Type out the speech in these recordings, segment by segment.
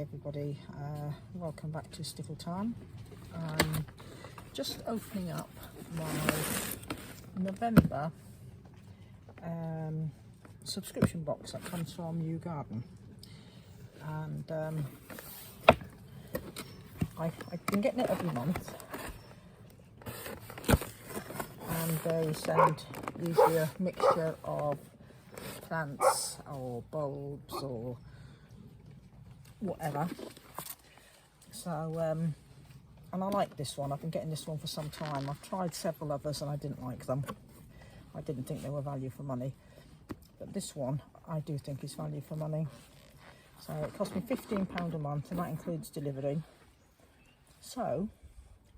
Hi everybody, welcome back to Stickle Time. I'm just opening up my November subscription box that comes from Yew Garden, and I've been getting it every month, and they send usually a mixture of plants or bulbs or whatever. So and I like this one. I've been getting this one for some time. I've tried several others and I didn't like them. I didn't think they were value for money, but this one I do think is value for money. So it cost me £15 a month, and that includes delivery. So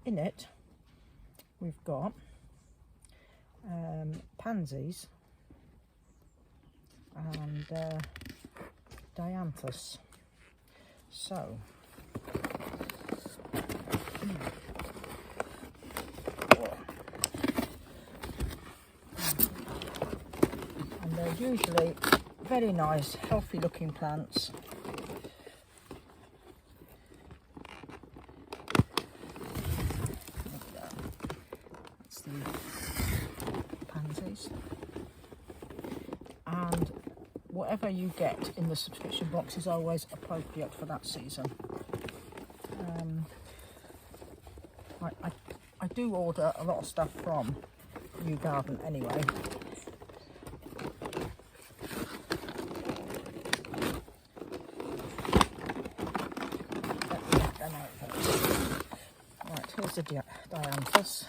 in it we've got pansies and dianthus. So and they're usually very nice, healthy looking plants. That's the pansies. And whatever you get in the subscription box is always appropriate for that season. I do order a lot of stuff from Yew Garden anyway. Right, here's the dianthus.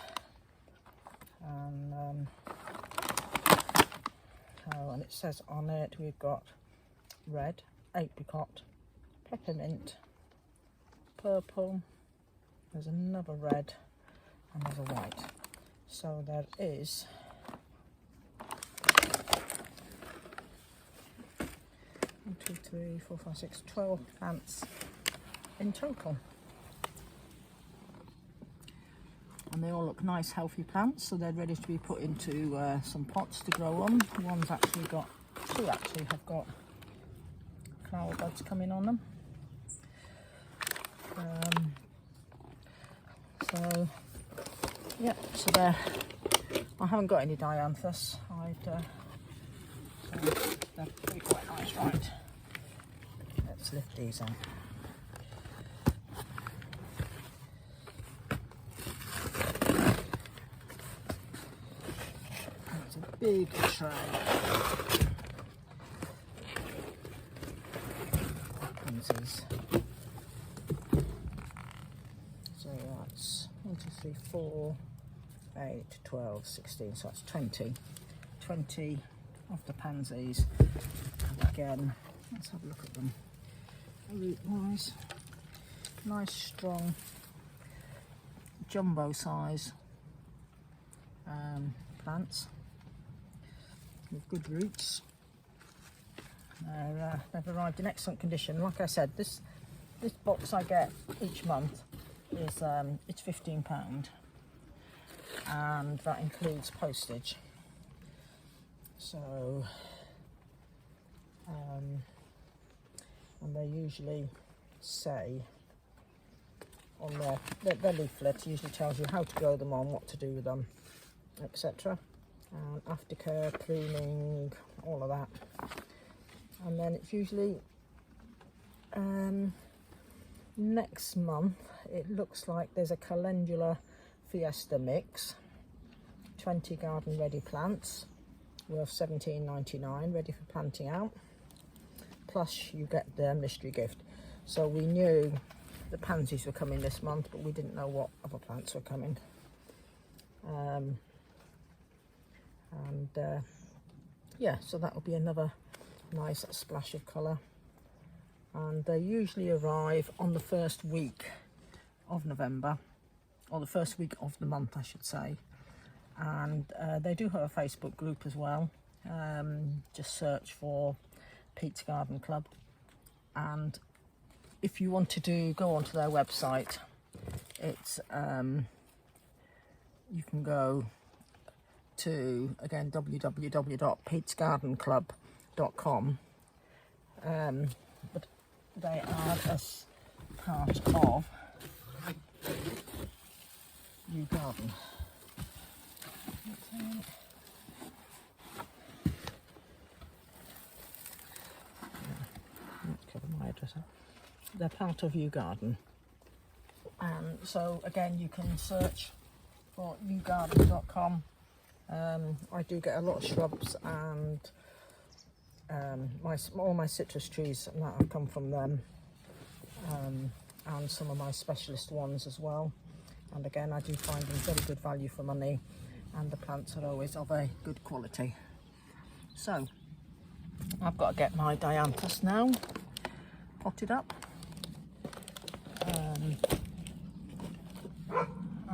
And and it says on it we've got red, apricot, peppermint, purple, there's another red, and there's a white. So there is 12 plants in total. And they all look nice, healthy plants, so they're ready to be put into some pots to grow on. Two actually have got flower buds coming on them. So yeah, so there. I haven't got any dianthus. So they're pretty quite nice. Right, let's lift these out. That's a big tray. Pansies. So that's 1, 2, 3, 4, 8, 12, 16, so that's 20 of the pansies. And again, let's have a look at them root wise. Nice strong jumbo size plants with good roots. They've arrived in excellent condition. Like I said, this box I get each month is it's £15, and that includes postage. So and they usually say on their leaflet usually tells you how to grow them on, what to do with them, etc. Aftercare, pruning, all of that. And then it's usually next month it looks like there's a calendula fiesta mix, 20 garden ready plants worth £17.99, ready for planting out, plus you get the mystery gift. So we knew the pansies were coming this month, but we didn't know what other plants were coming. Yeah, so that will be another nice splash of colour. And they usually arrive on the first week of November, or the first week of the month I should say. And they do have a Facebook group as well. Just search for Pete's Garden Club, and if you want to go onto their website, it's you can go to again www.petesgardenclub.com, but they are as part of Yew Garden. Cover my address up. They're part of Yew Garden, and so again you can search for yewgarden.com. I do get a lot of shrubs and all my citrus trees and that have come from them, and some of my specialist ones as well. And again, I do find them very good value for money, and the plants are always of a good quality. So I've got to get my dianthus now potted up, and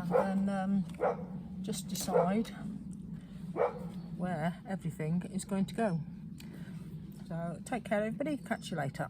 then just decide where everything is going to go. So take care everybody, catch you later.